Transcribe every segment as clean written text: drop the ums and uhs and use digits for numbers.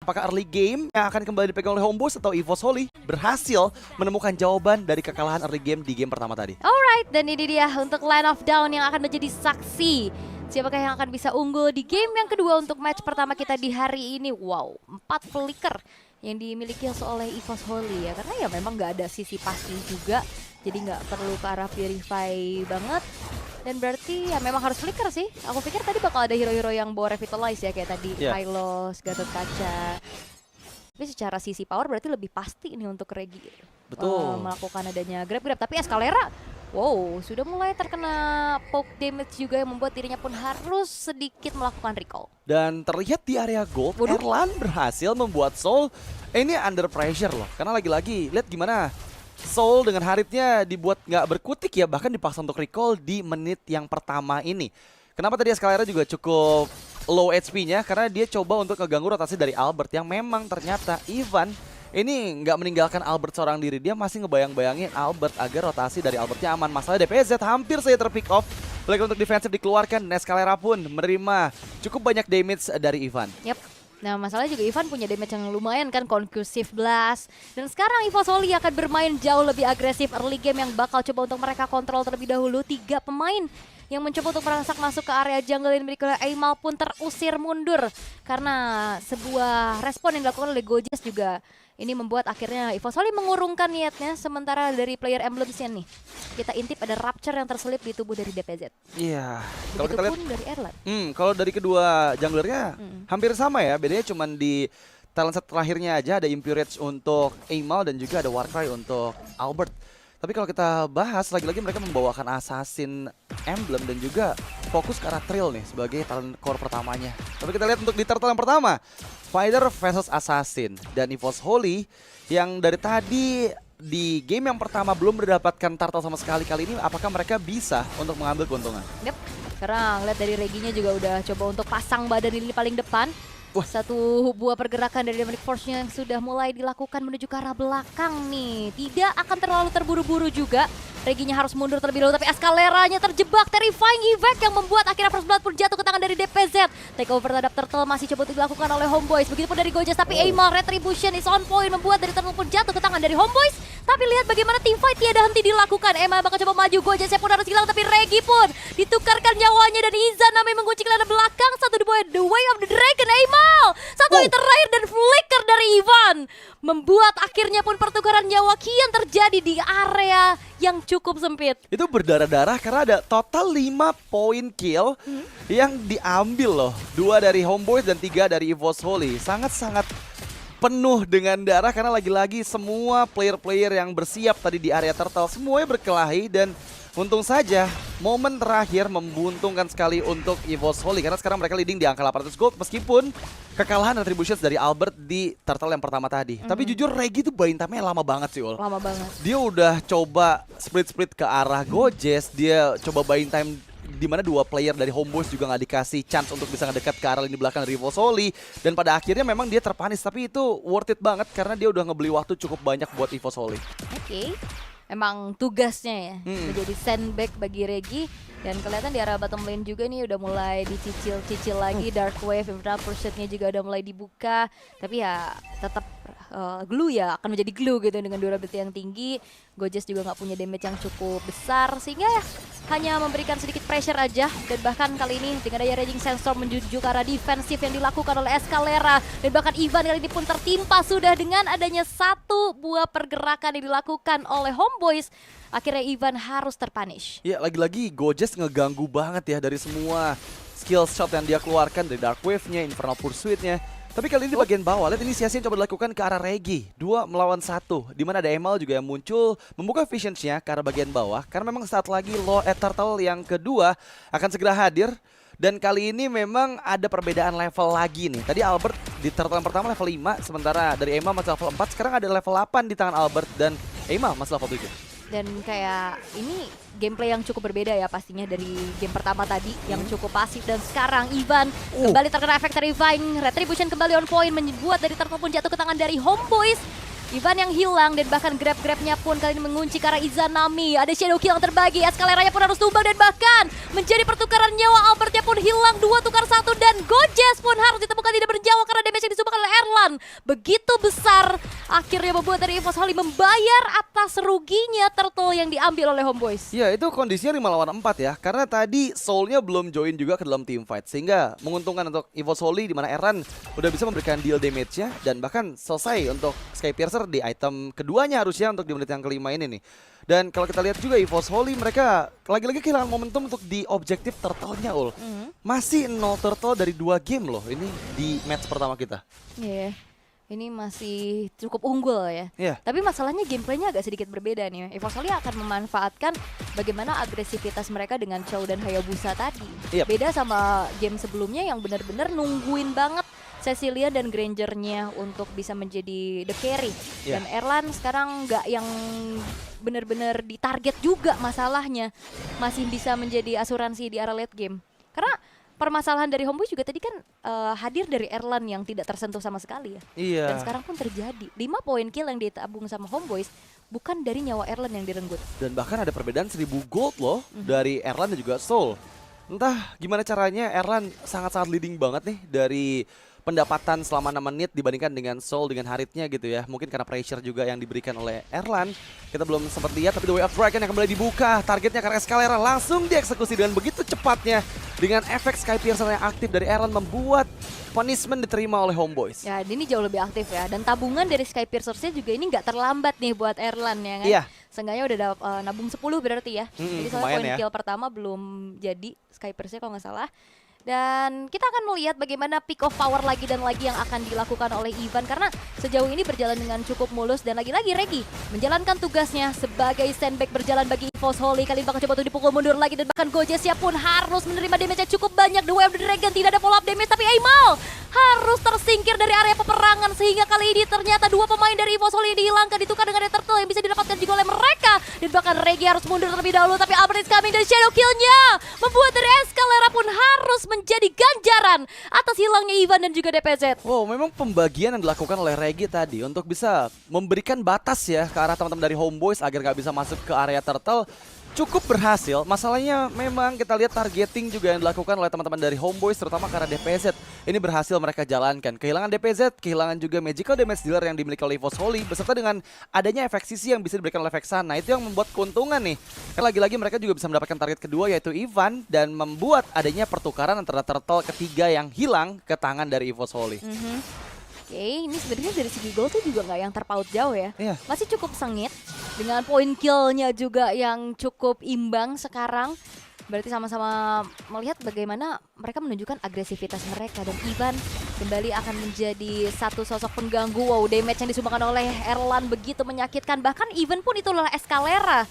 apakah early game yang akan kembali dipegang oleh Homeboys atau EVOS Holy berhasil menemukan jawaban dari kekalahan early game di game pertama tadi. Alright, dan ini dia untuk line of down yang akan menjadi saksi. Siapakah yang akan bisa unggul di game yang kedua untuk match pertama kita di hari ini. Wow, 4 flicker yang dimiliki oleh EVOS Holy ya. Karena ya memang nggak ada sisi pasti juga. Jadi nggak perlu ke arah purify banget. Dan berarti ya memang harus flicker sih. Aku pikir tadi bakal ada hero-hero yang bawa revitalize ya. Kayak tadi Hylos, Gatot Kaca. Tapi secara sisi power berarti lebih pasti nih untuk Regi. Betul. Melakukan adanya grab-grab. Tapi Escalera, wow, sudah mulai terkena poke damage juga yang membuat dirinya pun harus sedikit melakukan recall. Dan terlihat di area gold, Erlan berhasil membuat Soul ini under pressure loh. Karena lagi-lagi, lihat gimana Soul dengan Haritnya dibuat nggak berkutik ya, bahkan dipaksa untuk recall di menit yang pertama ini. Kenapa tadi Escalera juga cukup low HP-nya? Karena dia coba untuk ngeganggu rotasi dari Albert yang memang ternyata Ivan ini nggak meninggalkan Albert seorang diri. Dia masih ngebayang-bayangin Albert agar rotasi dari Albertnya aman. Masalah DPZ hampir saja terpick off. Lagi untuk defensif dikeluarkan, Escalera pun menerima cukup banyak damage dari Ivan. Yep. Nah masalahnya juga Ivan punya damage yang lumayan kan, Conclusive Blast. Dan sekarang EVOS Holy akan bermain jauh lebih agresif early game yang bakal coba untuk mereka kontrol terlebih dahulu. 3 pemain yang mencoba untuk merangsak masuk ke area jungle yang dimiliki oleh Aimal pun terusir mundur. Karena sebuah respon yang dilakukan oleh Gojes juga ini membuat akhirnya EVOS Holy mengurungkan niatnya. Sementara dari player emblemsnya nih, kita intip ada Rapture yang terselip di tubuh dari DPZ. Iya. Kalau kita lihat dari Erlan. Kalau dari kedua junglernya hampir sama ya. Bedanya cuma di talent set terakhirnya aja ada Impurage untuk Aimal dan juga ada Warcry untuk Albert. Tapi kalau kita bahas, lagi-lagi mereka membawakan Assassin Emblem dan juga fokus ke arah Trill nih sebagai talent core pertamanya. Tapi kita lihat untuk di turtle yang pertama, Fighter versus Assassin dan EVOS Holy yang dari tadi di game yang pertama belum mendapatkan turtle sama sekali. Kali ini apakah mereka bisa untuk mengambil keuntungan? Yep. Sekarang lihat dari Reginya juga udah coba untuk pasang badan di lini paling depan. Satu buah pergerakan dari Demonic Force-nya yang sudah mulai dilakukan menuju ke arah belakang nih. Tidak akan terlalu terburu-buru juga. Reginya harus mundur terlebih dahulu, tapi Escaleranya terjebak. Terrifying Evac yang membuat akhirnya First Blood pun jatuh ke tangan dari DPZ. Takeover terhadap Turtle masih coba dilakukan oleh Homeboys. Begitupun dari Gojes, tapi Aimal Retribution is on point membuat dari Turtle pun jatuh ke tangan dari Homeboys. Tapi lihat bagaimana teamfight tiada henti dilakukan. Aimal bakal coba maju, Gojesnya pun harus hilang, tapi Regi pun ditukarkan nyawanya dan Izan namanya mengunci ke arah belakang. Satu di bawah The Way of the Dragon, Aimal. Satu hit terakhir dan flicker dari Ivan membuat akhirnya pun pertukaran nyawa kian terjadi di area yang cukup sempit. Itu berdarah-darah karena ada total 5 poin kill yang diambil loh. 2 dari Homeboys dan 3 dari EVOS Holy. Sangat-sangat penuh dengan darah karena lagi-lagi semua player-player yang bersiap tadi di area turtle semuanya berkelahi. Dan untung saja momen terakhir membuntungkan sekali untuk EVOS Holy karena sekarang mereka leading di angka 800 gold meskipun kekalahan Retributions dari Albert di turtle yang pertama tadi. Tapi jujur Regi tuh buying time-nya lama banget sih, Ul. Lama banget. Dia udah coba split-split ke arah Gojes, dia coba buying time di mana 2 player dari Homeboys juga nggak dikasih chance untuk bisa ngedekat ke arah lini belakang dari EVOS Holy. Dan pada akhirnya memang dia terpanis, tapi itu worth it banget karena dia udah ngebeli waktu cukup banyak buat EVOS Holy. Oke. Emang tugasnya ya menjadi sandbag bagi Regi. Dan kelihatan di arah bottom lane juga nih udah mulai dicicil-cicil lagi. Dark Wave, Infernal Pursuit-nya juga udah mulai dibuka. Tapi ya tetap glue ya, akan menjadi glue gitu dengan durability yang tinggi. Gojes juga nggak punya damage yang cukup besar sehingga ya hanya memberikan sedikit pressure aja. Dan bahkan kali ini dengan daya Raging Sandstorm menuju ke arah defensif yang dilakukan oleh Escalera. Dan bahkan Ivan kali ini pun tertimpa sudah dengan adanya 1 buah pergerakan yang dilakukan oleh Homeboys. Akhirnya Ivan harus terpunish. Ya lagi-lagi Gojes ngeganggu banget ya dari semua skill shot yang dia keluarkan dari Dark Wave-nya, Infernal Pursuit-nya. Tapi kali ini di bagian bawah, lihat inisiasi yang coba dilakukan ke arah Regi. 2 melawan 1, dimana ada Aimal juga yang muncul membuka visions-nya ke arah bagian bawah. Karena memang saat lagi Law at Turtle yang kedua akan segera hadir. Dan kali ini memang ada perbedaan level lagi nih. Tadi Albert di turtle yang pertama level 5, sementara dari Aimal masih level 4. Sekarang ada level 8 di tangan Albert dan Aimal masih level 7. Dan kayak ini gameplay yang cukup berbeda ya pastinya dari game pertama tadi yang cukup pasif. Dan sekarang Ivan kembali terkena efek terrifying. Retribution kembali on point membuat dari turtle pun jatuh ke tangan dari Homeboys. Ivan yang hilang dan bahkan grab-grabnya pun kali ini mengunci ke arah Izanami. Ada Shadow Kill yang terbagi, Escaleranya pun harus tumbang dan bahkan menjadi pertukaran nyawa. Albertnya pun hilang, 2 tukar 1 dan Gojes pun harus ditemukan tidak bernyawa karena damage yang disumbangkan oleh Erlan begitu besar. Akhirnya membuat dari EVOS Holy membayar atas ruginya turtle yang diambil oleh Homeboys. Ya itu kondisinya 5 lawan 4 ya, karena tadi Soul-nya belum join juga ke dalam team fight, sehingga menguntungkan untuk EVOS Holy di mana Erlan udah bisa memberikan deal damage-nya dan bahkan selesai untuk Skypiercer di item keduanya harusnya untuk di menit yang kelima ini nih. Dan kalau kita lihat juga EVOS Holy mereka lagi-lagi kehilangan momentum untuk di objektif turtle-nya ul. Masih 0 turtle dari 2 game loh ini di match pertama kita. Iya. Ini masih cukup unggul ya. Iya. Tapi masalahnya gameplaynya agak sedikit berbeda nih. EVOS Holy akan memanfaatkan bagaimana agresivitas mereka dengan Chow dan Hayabusa tadi. Yep. Beda sama game sebelumnya yang benar-benar nungguin banget Cecilia dan Granger-nya untuk bisa menjadi the carry. Yeah. Dan Erlan sekarang nggak yang benar-benar ditarget juga masalahnya. Masih bisa menjadi asuransi di arah late game. Karena permasalahan dari Homeboys juga tadi kan hadir dari Erlan yang tidak tersentuh sama sekali ya. Iya. Dan sekarang pun terjadi 5 poin kill yang ditabung sama Homeboys bukan dari nyawa Erlan yang direnggut. Dan bahkan ada perbedaan 1000 gold loh dari Erlan dan juga Soul. Entah gimana caranya Erlan sangat-sangat leading banget nih dari pendapatan selama 6 menit dibandingkan dengan Soul dengan Haritnya gitu ya. Mungkin karena pressure juga yang diberikan oleh Erlan. Kita belum sempat lihat tapi The Way of Dragon yang kembali dibuka. Targetnya karena Escalera langsung dieksekusi dengan begitu cepatnya. Dengan efek Skypiercer yang aktif dari Erlan membuat punishment diterima oleh Homeboys. Ya ini jauh lebih aktif ya. Dan tabungan dari Skypiercer-nya juga ini nggak terlambat nih buat Erlan ya kan. Iya. Seenggaknya udah nabung 10 berarti ya. Jadi soalnya lumayan poin ya. kill pertama belum jadi Skypiercer kalau nggak salah. Dan kita akan melihat bagaimana pick of power lagi dan lagi yang akan dilakukan oleh Ivan. Karena sejauh ini berjalan dengan cukup mulus. Dan lagi-lagi Regi menjalankan tugasnya sebagai sandbag berjalan bagi EVOS Holy. Kali ini bakal coba untuk dipukul mundur lagi. Dan bahkan Gojesnya pun harus menerima damage yang cukup banyak. The Way of the Dragon tidak ada follow up damage. Tapi Aimal harus tersingkir dari area peperangan. Sehingga kali ini ternyata 2 pemain dari EVOS Holy dihilangkan. Ditukar dengan turtle yang bisa didapatkan juga oleh mereka. Dan bahkan Regi harus mundur terlebih dahulu. Tapi Albert is coming dari Shadow Kill-nya membuat dari Escalera pun harus menjadi ganjaran atas hilangnya Ivan dan juga DPZ. Wow, memang pembagian yang dilakukan oleh Regi tadi untuk bisa memberikan batas ya ke arah teman-teman dari Homeboys agar nggak bisa masuk ke area turtle cukup berhasil. Masalahnya memang kita lihat targeting juga yang dilakukan oleh teman-teman dari Homeboys terutama karena DPZ. Ini berhasil mereka jalankan. Kehilangan DPZ, kehilangan juga magical damage dealer yang dimiliki oleh EVOS Holy beserta dengan adanya efek sisi yang bisa diberikan oleh Vexana. Itu yang membuat keuntungan nih. Karena lagi-lagi mereka juga bisa mendapatkan target kedua yaitu Ivan dan membuat adanya pertukaran antara turtle ketiga yang hilang ke tangan dari EVOS Holy. Oke, ini sebenarnya dari segi gol tuh juga nggak yang terpaut jauh ya. Iya. Masih cukup sengit dengan poin kill-nya juga yang cukup imbang sekarang. Berarti sama-sama melihat bagaimana mereka menunjukkan agresivitas mereka. Dan Ivan kembali akan menjadi satu sosok pengganggu. Wow, damage yang disumbangkan oleh Erlan begitu menyakitkan. Bahkan Ivan pun itu adalah Escalera.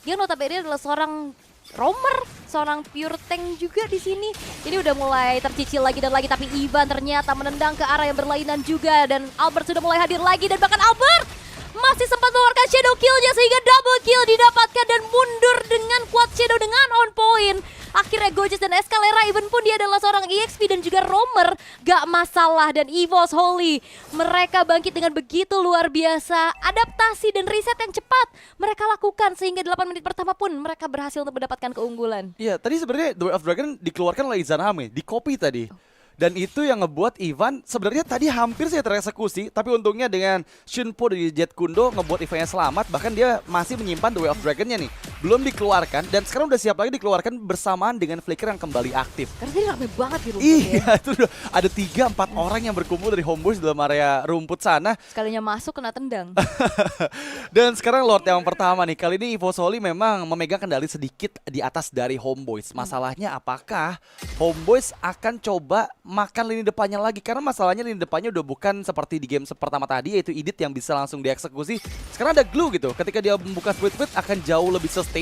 Dia notabene adalah seorang roamer, seorang pure tank juga di sini. Ini udah mulai tercicil lagi dan lagi, tapi Ivan ternyata menendang ke arah yang berlainan juga. Dan Albert sudah mulai hadir lagi dan bahkan Albert masih sempat mengeluarkan shadow kill-nya sehingga double kill didapatkan dan mundur dengan quad shadow dengan on point. Akhirnya Gojes dan Escalera, even pun dia adalah seorang EXP dan juga roamer, gak masalah. Dan EVOS Holy, mereka bangkit dengan begitu luar biasa. Adaptasi dan riset yang cepat mereka lakukan sehingga 8 menit pertama pun mereka berhasil untuk mendapatkan keunggulan. Iya, tadi sebenarnya The Way of Dragon dikeluarkan oleh Izanami, di copy tadi. Dan itu yang ngebuat Ivan sebenarnya tadi hampir saja tereksekusi, tapi untungnya dengan Shunpo dari Jet Kundo ngebuat Ivan-nya selamat, bahkan dia masih menyimpan The Way of Dragon-nya nih. Belum dikeluarkan dan sekarang udah siap lagi dikeluarkan bersamaan dengan Flicker yang kembali aktif. Karena tadi rame banget di rumput Iya, ya. itu udah ada 3-4 orang yang berkumpul dari Homeboys dalam area rumput sana. Sekalinya masuk kena tendang. Dan sekarang Lord yang pertama nih, kali ini EVOS Holy memang memegang kendali sedikit di atas dari Homeboys. Masalahnya apakah Homeboys akan coba makan lini depannya lagi? Karena masalahnya lini depannya udah bukan seperti di game pertama tadi, yaitu Idit yang bisa langsung dieksekusi. Sekarang ada Glue gitu, ketika dia membuka split akan jauh lebih sustain.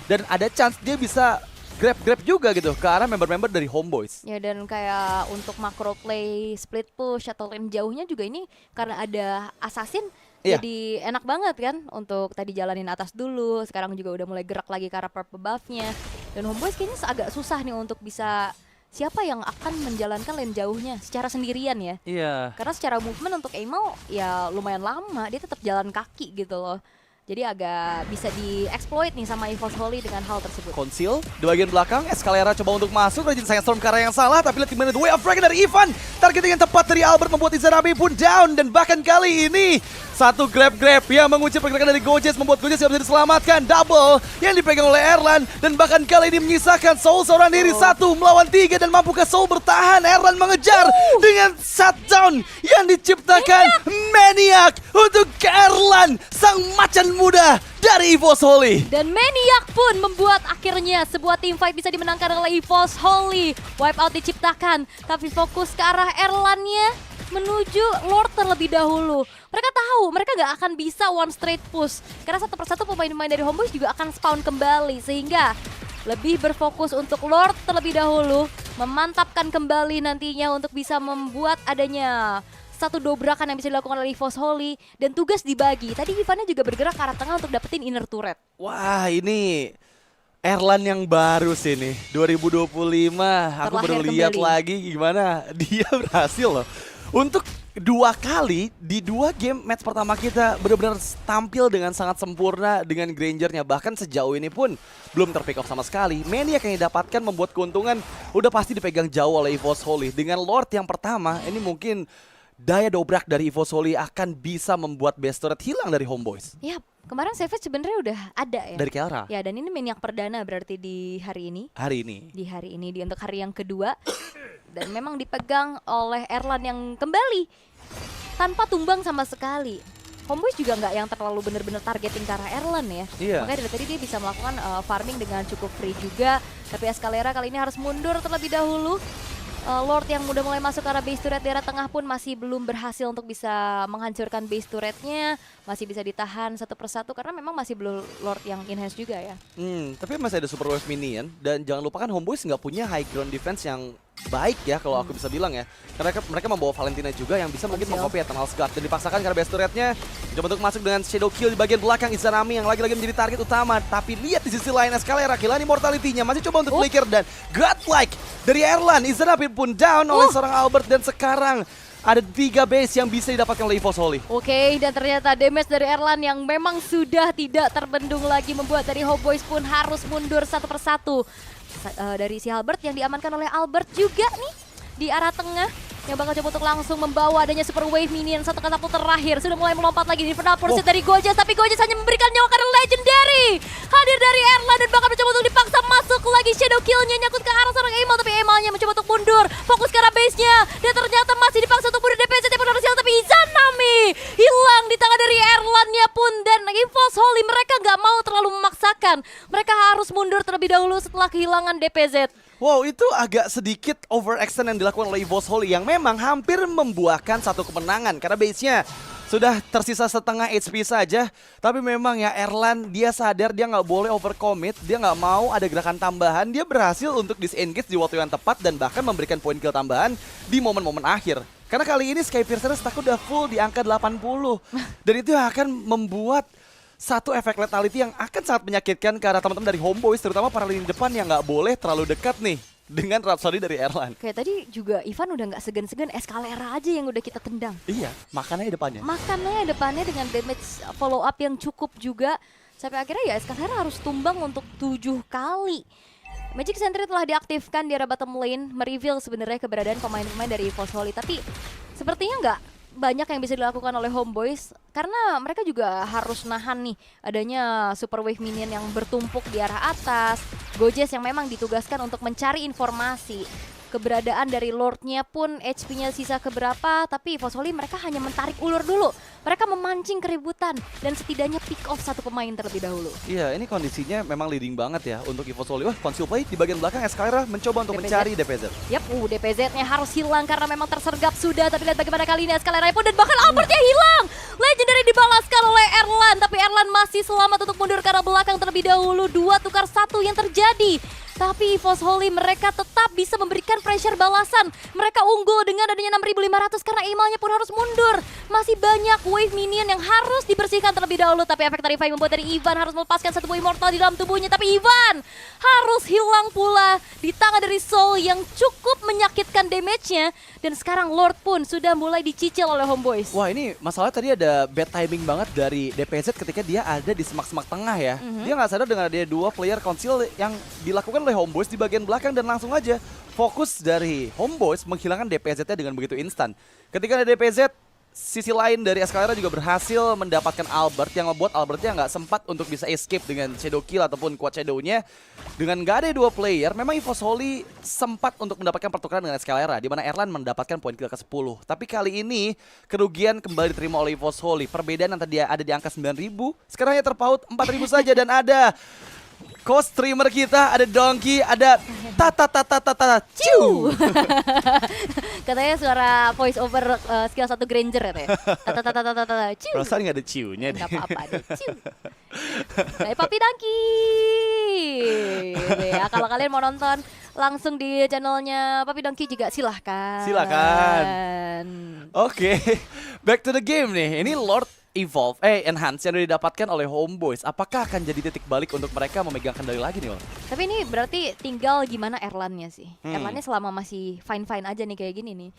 Dan ada chance dia bisa grab juga gitu ke arah member-member dari Homeboys. Ya, dan kayak untuk macro play, split push atau lane jauhnya juga ini karena ada assassin. Iya. Jadi enak banget kan untuk tadi jalanin atas dulu. Sekarang juga udah mulai gerak lagi ke arah purple buff-nya. Dan Homeboys kayaknya agak susah nih untuk bisa siapa yang akan menjalankan lane jauhnya secara sendirian ya. Iya. Karena secara movement untuk Aimau ya lumayan lama, dia tetap jalan kaki gitu loh. Jadi agak bisa di-exploit nih sama EVOS Holy dengan hal tersebut. Conceal di bagian belakang, Escalera coba untuk masuk, Rajin Sandstorm ke arah yang salah, tapi lihat gimana the way of Dragon dari Ivan. Targeting yang tepat dari Albert membuat Izanami pun down, dan bahkan kali ini satu grab-grab yang mengunci pergerakan dari Gojes membuat Gojes tidak bisa diselamatkan. Double yang dipegang oleh Erlan, dan bahkan kali ini menyisakan Soul seorang diri 1 melawan 3, dan mampukah Soul bertahan? Erlan mengejar dengan shutdown yang diciptakan Maniac untuk Erlan, sang macan muda dari EVOS Holy. Dan Maniac pun membuat akhirnya sebuah team fight bisa dimenangkan oleh EVOS Holy. Wipeout diciptakan, tapi fokus ke arah Erlannya menuju Lord terlebih dahulu. Mereka tahu mereka gak akan bisa one straight push, karena satu persatu pemain-pemain dari Homeboyz juga akan spawn kembali, sehingga lebih berfokus untuk Lord terlebih dahulu, memantapkan kembali nantinya untuk bisa membuat adanya satu dobrakan yang bisa dilakukan oleh EVOS Holy, dan tugas dibagi. Tadi Ivannya juga bergerak ke arah tengah untuk dapetin inner turret. Wah, ini Erlan yang baru sih nih, 2025. Aku baru lihat lagi gimana dia berhasil loh untuk 2 kali di 2 game match pertama kita benar-benar tampil dengan sangat sempurna dengan Grangernya. Bahkan sejauh ini pun belum terpick off sama sekali. Maniac yang didapatkan membuat keuntungan udah pasti dipegang jauh oleh EVOS Holy. Dengan Lord yang pertama, ini mungkin daya dobrak dari EVOS Holy akan bisa membuat base turret hilang dari Homeboyz. Ya, kemarin Savage sebenarnya udah ada ya. Dari Kelra. Ya, dan ini Maniac perdana berarti di hari ini. Di hari ini, untuk hari yang kedua. Dan memang dipegang oleh Erlan yang kembali tanpa tumbang sama sekali. Homeboyz juga nggak yang terlalu bener-bener targeting ke arah Erlan ya. Iya. Makanya dari tadi dia bisa melakukan farming dengan cukup free juga. Tapi Escalera kali ini harus mundur terlebih dahulu. Lord yang udah mulai masuk ke arah base turret daerah tengah pun masih belum berhasil untuk bisa menghancurkan base turretnya. Masih bisa ditahan satu persatu karena memang masih belum Lord yang enhance juga ya. Tapi masih ada super wave minion, dan jangan lupakan Homeboyz nggak punya high ground defense yang baik ya kalau aku bisa bilang ya. Karena mereka membawa Valentina juga yang bisa mungkin mengcopy Eternal Guard, dan dipaksakan karena base turretnya coba untuk masuk dengan Shadow Kill di bagian belakang. Izanami yang lagi-lagi menjadi target utama, tapi lihat di sisi lain Escalera kehilangan immortality-nya, masih coba untuk flicker, dan godlike dari Erlan. Izanami pun down oleh seorang Albert, dan sekarang ada 3 base yang bisa didapatkan oleh EVOS Holy. Oke, dan ternyata damage dari Erlan yang memang sudah tidak terbendung lagi membuat dari Homeboyz pun harus mundur satu persatu. Dari si Albert yang diamankan oleh Albert juga nih di arah tengah, yang bakal coba untuk langsung membawa adanya super wave minion. Satu katapult terakhir sudah mulai melompat lagi di Infernal Pursuit dari Gojes, tapi Gojes hanya memberikan nyawa karena legendary hadir dari Erlan, dan bahkan mencoba untuk dipaksa masuk lagi. Shadow Kill-nya nyangkut ke arah seorang Aimau, tapi Aimau-nya mencoba untuk mundur, fokus ke arah base-nya, dan ternyata masih dipaksa untuk mundur DPZ yang harus hilang, tapi Izanami hilang di tangan dari Erlan-nya pun. Dan EVOS Holy mereka nggak mau terlalu memaksakan, mereka harus mundur terlebih dahulu setelah kehilangan DPZ. Wow, itu agak sedikit overextend yang dilakukan oleh EVOS Holy yang memang hampir membuahkan satu kemenangan karena base-nya sudah tersisa setengah HP saja. Tapi memang ya Erlan dia sadar dia nggak boleh overcommit, dia nggak mau ada gerakan tambahan. Dia berhasil untuk disengage di waktu yang tepat dan bahkan memberikan poin kill tambahan di momen-momen akhir. Karena kali ini Skypiercer stack udah full di angka 80. Dan itu akan membuat satu efek lethality yang akan sangat menyakitkan ke arah teman-teman dari Homeboyz, terutama para lini depan yang nggak boleh terlalu dekat nih dengan Rhapsody dari Erlan. Kayak tadi juga Ivan udah nggak segan-segan, Escalera aja yang udah kita tendang. Iya, makannya depannya. Makannya depannya dengan damage follow up yang cukup juga. Sampai akhirnya ya Escalera harus tumbang untuk 7 kali. Magic Sentry telah diaktifkan di area bottom lane, mereveal sebenarnya keberadaan pemain-pemain dari EVOS Holy. Tapi sepertinya nggak banyak yang bisa dilakukan oleh Homeboyz karena mereka juga harus nahan nih adanya super wave minion yang bertumpuk di arah atas. Gojes yang memang ditugaskan untuk mencari informasi keberadaan dari Lordnya pun HP-nya sisa keberapa, tapi EVOS Holy mereka hanya mentarik ulur dulu. Mereka memancing keributan dan setidaknya pick off satu pemain terlebih dahulu. Iya, ini kondisinya memang leading banget ya untuk EVOS Holy. Wah, Conceal Play di bagian belakang Escalera mencoba untuk mencari DPZ. Yap, DPZ-nya harus hilang karena memang tersergap sudah. Tapi lihat bagaimana kali ini Escalera pun dan bahkan Albertnya hilang. Legendary dibalaskan oleh Erlan, tapi Erlan masih selamat untuk mundur ke arah belakang terlebih dahulu. 2 tukar 1 yang terjadi. Tapi EVOS Holy mereka tetap bisa memberikan pressure balasan. Mereka unggul dengan adanya 6.500 karena emailnya pun harus mundur. Masih banyak wave minion yang harus dibersihkan terlebih dahulu. Tapi efek Tarify membuat dari Ivan harus melepaskan satu buah immortal di dalam tubuhnya. Tapi Ivan harus hilang pula di tangan dari Soul yang cukup menyakitkan damage-nya. Dan sekarang Lord pun sudah mulai dicicil oleh Homeboys. Wah, ini masalahnya tadi ada bad timing banget dari DPZ ketika dia ada di semak-semak tengah ya. Dia nggak sadar dengan ada dua player conceal yang dilakukan oleh Homeboys di bagian belakang dan langsung aja fokus dari Homeboys menghilangkan DPZ-nya dengan begitu instan. Ketika ada DPZ, sisi lain dari Escalera juga berhasil mendapatkan Albert yang membuat Albertnya nggak sempat untuk bisa escape dengan Shadow Kill ataupun Quad Shadow-nya. Dengan nggak ada dua player, memang EVOS Holy sempat untuk mendapatkan pertukaran dengan Escalera, di mana Erlan mendapatkan poin kill ke-10. Tapi kali ini, kerugian kembali diterima oleh EVOS Holy. Perbedaan yang tadi ada di angka 9.000, sekarang hanya terpaut 4.000 saja dan ada co-streamer kita, ada Donkey, ada ciu. Katanya suara voice over skill 1 Granger katanya. Ciu. Perasaan nggak ada ciunya deh. Nggak apa-apa deh. Ciu. Nah, Papi Donkey. Gitu ya. Kalau kalian mau nonton langsung di channelnya Papi Donkey juga silahkan. Silakan. Oke, back to the game nih. Ini Lord Enhance yang didapatkan oleh Homeboys. Apakah akan jadi titik balik untuk mereka memegang kendali lagi nih, Ol? Tapi ini berarti tinggal gimana Erlannya sih. Erlannya selama masih fine-fine aja nih kayak gini nih,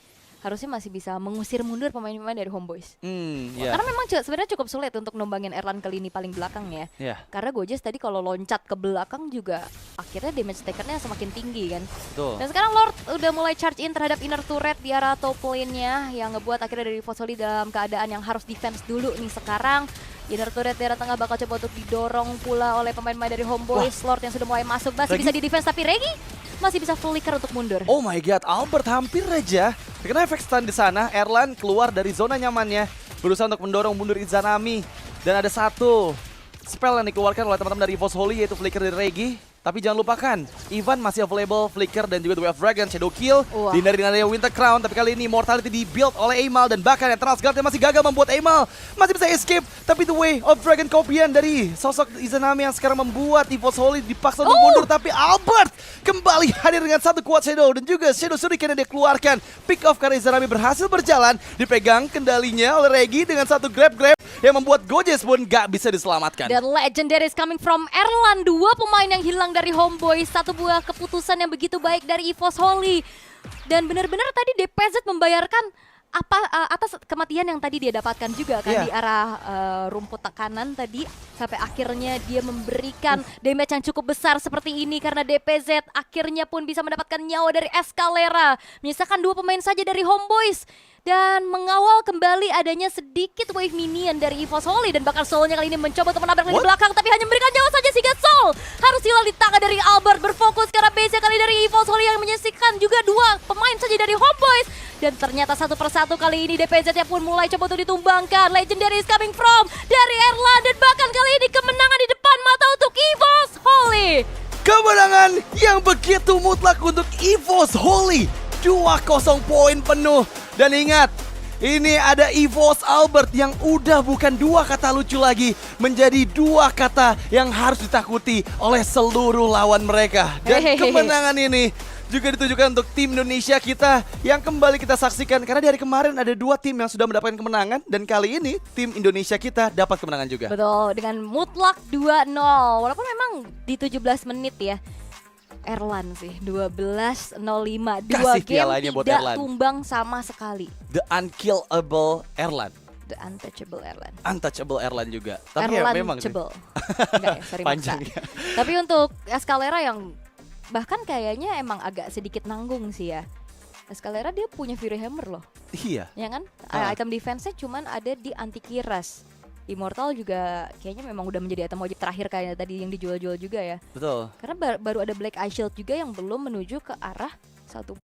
harusnya masih bisa mengusir mundur pemain-pemain dari Homeboys. Yeah. Karena memang sebenarnya cukup sulit untuk numbangin Erlan ke lini paling belakang ya. Yeah. Karena Gojes tadi kalau loncat ke belakang juga akhirnya damage takernya semakin tinggi kan. Betul. Dan sekarang Lord udah mulai charge in terhadap inner turret di arah top lane-nya yang ngebuat akhirnya dari Fosoli dalam keadaan yang harus defense dulu nih sekarang. Inner turret di arah tengah bakal coba untuk didorong pula oleh pemain-pemain dari Homeboys. Lord yang sudah mulai masuk masih bisa di defense tapi Regi masih bisa flicker untuk mundur. Oh my god, Albert hampir aja terkena efek stun di sana. Erlan keluar dari zona nyamannya, berusaha untuk mendorong mundur Izanami. Dan ada satu spell yang dikeluarkan oleh teman-teman dari EVOS Holy, yaitu flicker dari Regi. Tapi jangan lupakan, Ivan masih available, Flicker dan juga The Way of Dragon, Shadow Kill. Dihindari dengan Winter Crown, tapi kali ini Mortality di-build oleh Aimal. Dan bahkan Eternal Guard yang masih gagal membuat Aimal masih bisa escape. Tapi The Way of Dragon kopian dari sosok Izanami yang sekarang membuat EVOS Holy dipaksa untuk mundur. Tapi Albert kembali hadir dengan satu Quad Shadow dan juga Shadow Shuriken yang dia keluarkan. Pick off karena Izanami berhasil berjalan, dipegang kendalinya oleh Regi dengan satu grab-grab yang membuat Gojes pun gak bisa diselamatkan. Dan Legendary is coming from Erlan, dua pemain yang hilang dari Homeboys, satu buah keputusan yang begitu baik dari EVOS Holy. Dan benar-benar tadi DPZ membayarkan atas kematian yang tadi dia dapatkan juga kan di arah rumput tekanan tadi, sampai akhirnya dia memberikan damage yang cukup besar seperti ini karena DPZ akhirnya pun bisa mendapatkan nyawa dari Escalera, menyisakan dua pemain saja dari Homeboys dan mengawal kembali adanya sedikit wave minion dari EVOS Holy. Dan bahkan Soulnya kali ini mencoba untuk menabrak di belakang tapi hanya memberikan nyawa saja sehingga Soul harus hilang di tangan dari Albert. Berfokus karena base kali dari EVOS Holy yang menyaksikan juga dua pemain saja dari Homeboys. Dan ternyata satu persatu kali ini DPZ-nya pun mulai coba untuk ditumbangkan. Legendary is coming from dari Erlan dan bahkan kali ini kemenangan di depan mata untuk EVOS Holy. Kemenangan yang begitu mutlak untuk EVOS Holy. 2-0 poin penuh. Dan ingat, ini ada EVOS Albert yang udah bukan dua kata lucu lagi, menjadi dua kata yang harus ditakuti oleh seluruh lawan mereka. Dan kemenangan ini juga ditujukan untuk tim Indonesia kita yang kembali kita saksikan. Karena di hari kemarin ada dua tim yang sudah mendapatkan kemenangan, dan kali ini tim Indonesia kita dapat kemenangan juga. Betul, dengan mutlak 2-0. Walaupun memang di 17 menit ya. Erlan sih 12-05, dua game tidak Erlan tumbang sama sekali. The unkillable Erlan, the untouchable Erlan, untouchable Erlan juga. Tapi Erlan ya memang enggak ya, sorry panjang ya. Tapi untuk Escalera yang bahkan kayaknya emang agak sedikit nanggung sih ya. Escalera dia punya Fury Hammer loh. Iya. Ya kan? Item defense-nya cuman ada di anti kiras. Immortal juga kayaknya memang udah menjadi item wajib terakhir kayak tadi yang dijual-jual juga ya. Betul. Karena baru ada Black Eye Shield juga yang belum menuju ke arah satu